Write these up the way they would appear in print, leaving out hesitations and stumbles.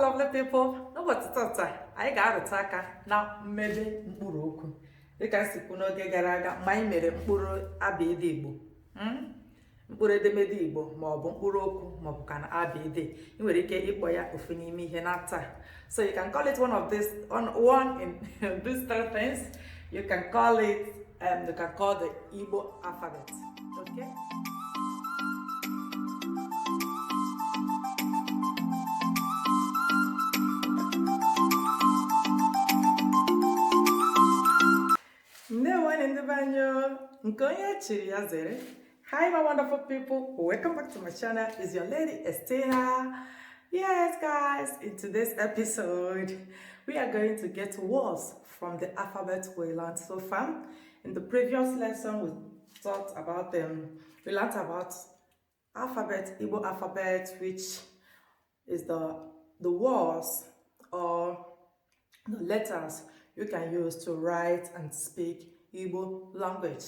lovely people. N'ụbọchị tata anyị ga-arụta aka na mmebe mkpụrụ okwu dịka nsikwu n'oge gara aga mgbe anyị mere mkpụrụ abịịdị Igbo, mkpụrụ edemede Igbo ma ọ bụ mkpụrụ okwu ma ọ bụ ka na abịịdị. Ị nwere ike ịkpọ ya ofu n'ime ihe na taa. So you can call it one of this one in these three things. You can call it you can call the Igbo alphabet. Okay? Hi my wonderful people, welcome back to my channel. It's your lady Estina. Yes guys, in today's episode we are going to get words from the alphabet we learned so far. In the previous lesson we talked about we learned about alphabet, Igbo alphabet, which is the words or the letters you can use to write and speak Igbo language.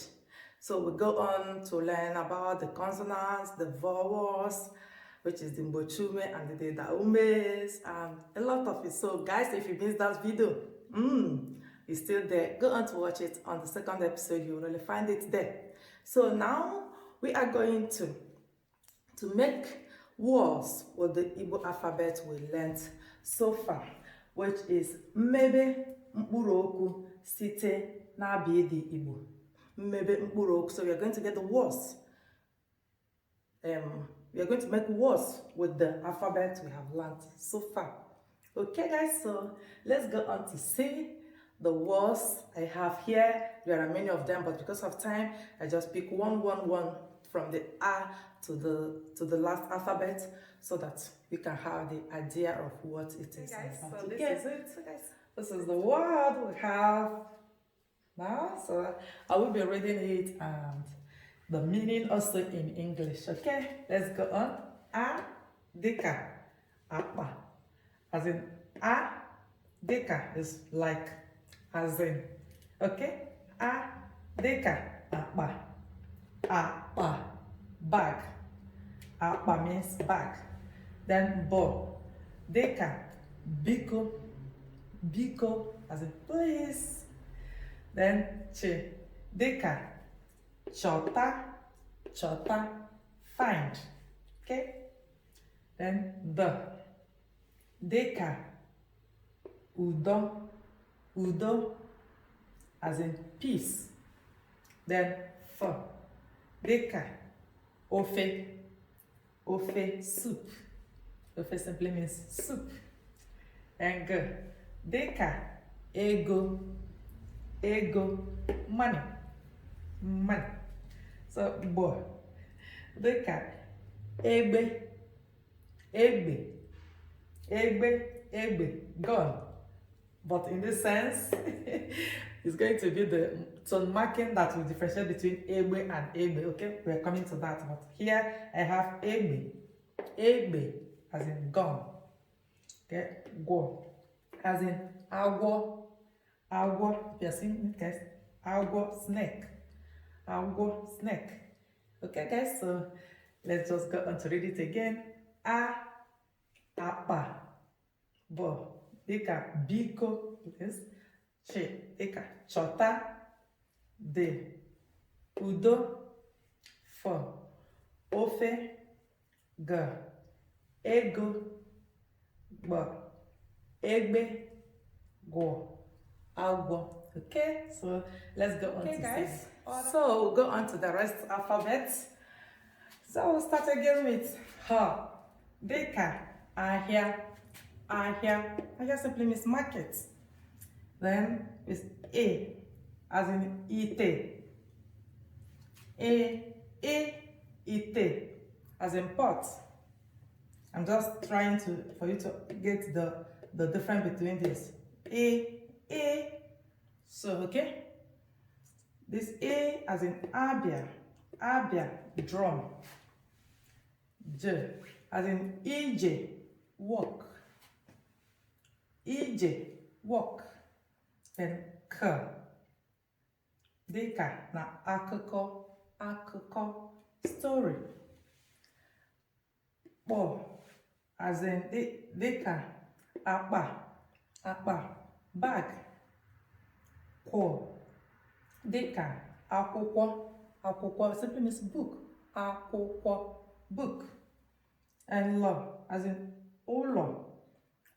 So we go on to learn about the consonants, the vowels, which is the Mbochume and the Daumes, and a lot of it. So guys, if you missed that video, it's still there. Go on to watch it on the second episode. You'll really find it there. So now we are going to make words with the Igbo alphabet we learned so far, which is mmebe mkpụrụ okwu site n'abịịdị Igbo. Mmebe mkpụrụ okwu. So we are going to get the words. We are going to make words with the alphabet we have learned so far. Okay guys, so let's go on to see the words I have here. There are many of them, but because of time, I just pick one from the A to the last alphabet so that we can have the idea of what it is. Okay, guys, so this is it. So guys, this is the word we have now. So I will be reading it and the meaning also in English. Okay, let's go on. A deka apa, as in a deka is like, as in. Okay, a deka apa, apa bag, apa means bag. Then bo deka biko, biko as in please. Then che deka chota, chota find. Okay. Then the deka udo, udo as in peace. Then f deka ofe, ofe soup. Ofe simply means soup. And g deka ego, ego money, money. So bo deka egbe, egbe, egbe, egbe gun. But in this sense, it's going to be the tone marking that will differentiate between egbe and egbe. Okay, we're coming to that. But here I have egbe, egbe as in gun. Okay, go as in agwo, agwo. You're seeing it, guys. Agwo snake, agwo snake. Okay, guys. So let's just go on to read it again. A apa bo deka biko, yes. Che deka chota, de udo, fo ofe, g ego, bo egbe, go agwo. Okay, so let's go on to guys. So we'll go on to the rest alphabet. So we'll start again with ha deka ahia, ahia. Ahia simply means market. Then it's a as in ite, ite as in pot. I'm just trying for you to get the difference between this. A. So okay, this A as in abia, abia drum. J as in EJ walk, EJ walk. Then K deka na akụkọ, akụkọ story. Bo as in deka akpa, akpa, bag, kwọ, dịka akwụkwọ, akwụkwọ simply means book, akwụkwọ, book, and lọ as in ụlọ,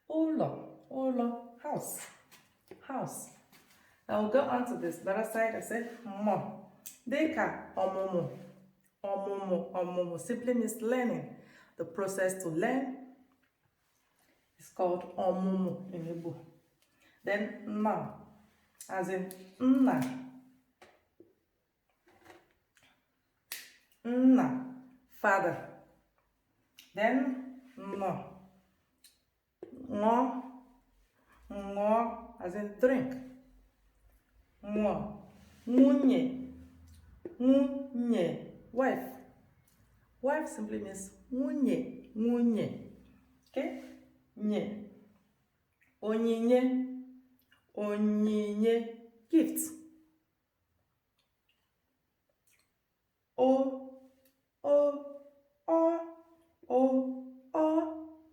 ụlọ, ụlọ, house, house. I will go on to this other side. I said mọ, dịka ọmụmụ, ọmụmụ, ọmụmụ simply means learning. The process to learn is called ọmụmụ in Igbo. Then nna, as in nna, nna, father. Then ṅụọ, ṅụọ, ṅụọ, as in drink. Ṅụọ, nwunye, nwunye, wife. Wife simply means nwunye, nwunye. Okay? Nye, onyinye, onyinye, gift. O,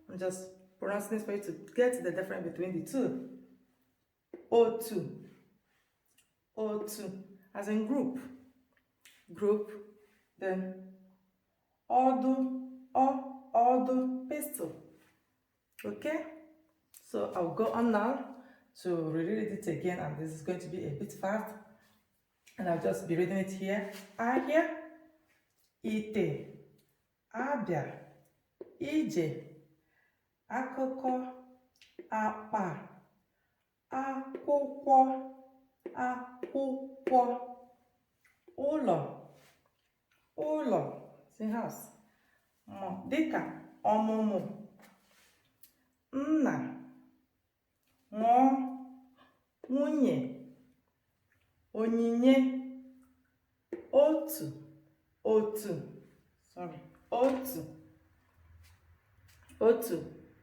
I'm just pronouncing this for you to get the difference between the two. O2, O2, as in group, group. Then ọdụ, pistol. Okay, so I'll go on now to reread it again, and this is going to be a bit fast, and I'll just be reading it here. Ahịa, ite, abịa, ije, akụkọ, akpa, akwụkwọ, akwụkwọ, ụlọ, ụlọ, see house, dịka ọmụmụ, nna, ṅụọ, nwunye, onyinye, otu, otu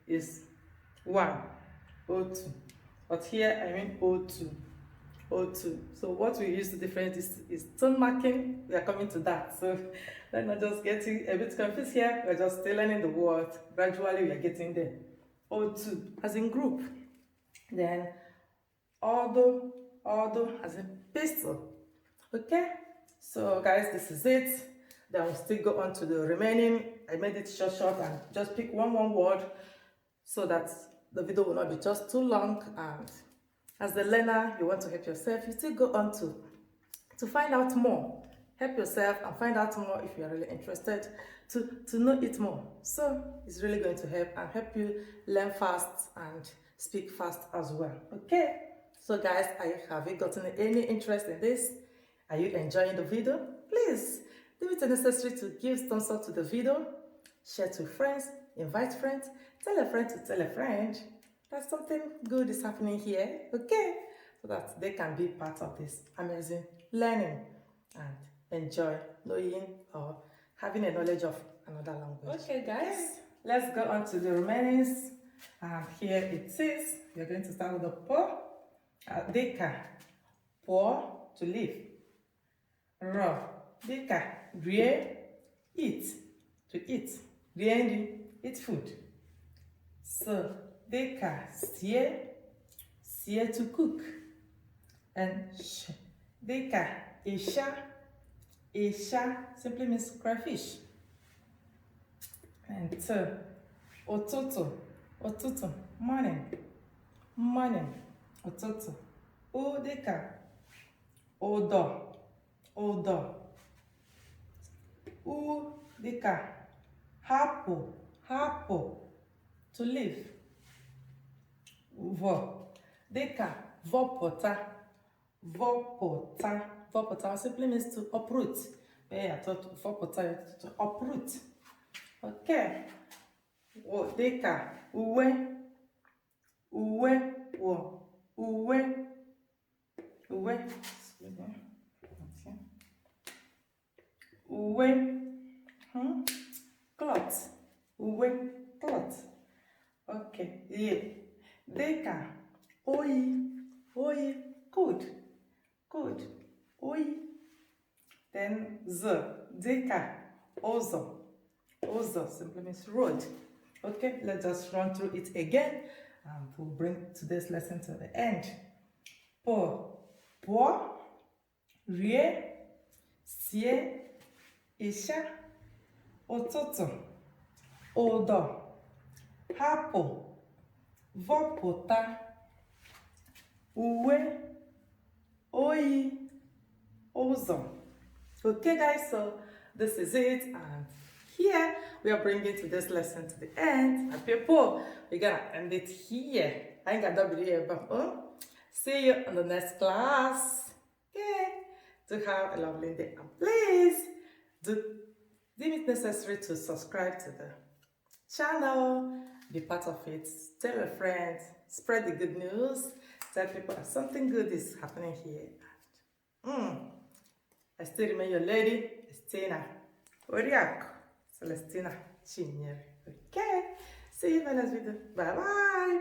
is one, otu, but here I mean otu. So what we use to different is tone marking. We are coming to that, so let's not just getting a bit confused here. We're just still learning the word. Gradually we are getting there. O2 as in group. Then ọdụ as in pistol. Okay, so guys, this is it. Then we'll still go on to the remaining. I made it short and just pick one word so that the video will not be just too long. And as the learner, you want to help yourself, you still go on to find out more. Help yourself and find out more if you are really interested to know it more. So it's really going to help you learn fast and speak fast as well. Okay, so guys, have you gotten any interest in this? Are you enjoying the video? Please do it necessary to give thumbs up to the video, share to friends, invite friends, tell a friend to tell a friend that something good is happening here, okay? So that they can be part of this amazing learning and enjoy knowing or having a knowledge of another language. Okay, guys, let's go on to the remainings. And here it says, we're going to start with the po. Deka, po, to live. Ro, deka, rie, eat, to eat. Riendi, eat food. So, deka, sie, to cook. And sh, deka, isha simply means crayfish. And ototo, morning, ototo. O deka, odo. U deka, hapo, to live. Vo deka, vopota simply means to uproot. Yeah, I thought vopota to uproot. Okay. O deka, uwe, cloth, cloth. Okay, yeah. Deka, oyi, good, oyi. Then deka, ozo simply means road. Okay, let's just run through it again. and we'll bring today's lesson to the end. Po, po, rie, sie, isha, ụtụtụ, ụdọ, hapụ, vọpụta, uwe, oyi, ụzọ. Okay guys, so this is it, and here we are bringing today's lesson to the end. And people, we're gonna end it here. I ain't got double here, but see you in the next class. Okay, to have a lovely day, and please do deem it necessary to subscribe to the channel, be part of it, tell your friends, spread the good news, tell people that something good is happening here. I still remain your lady, Estina Oriak Celestina Chinyere. Okay, see you in the next video. Bye bye.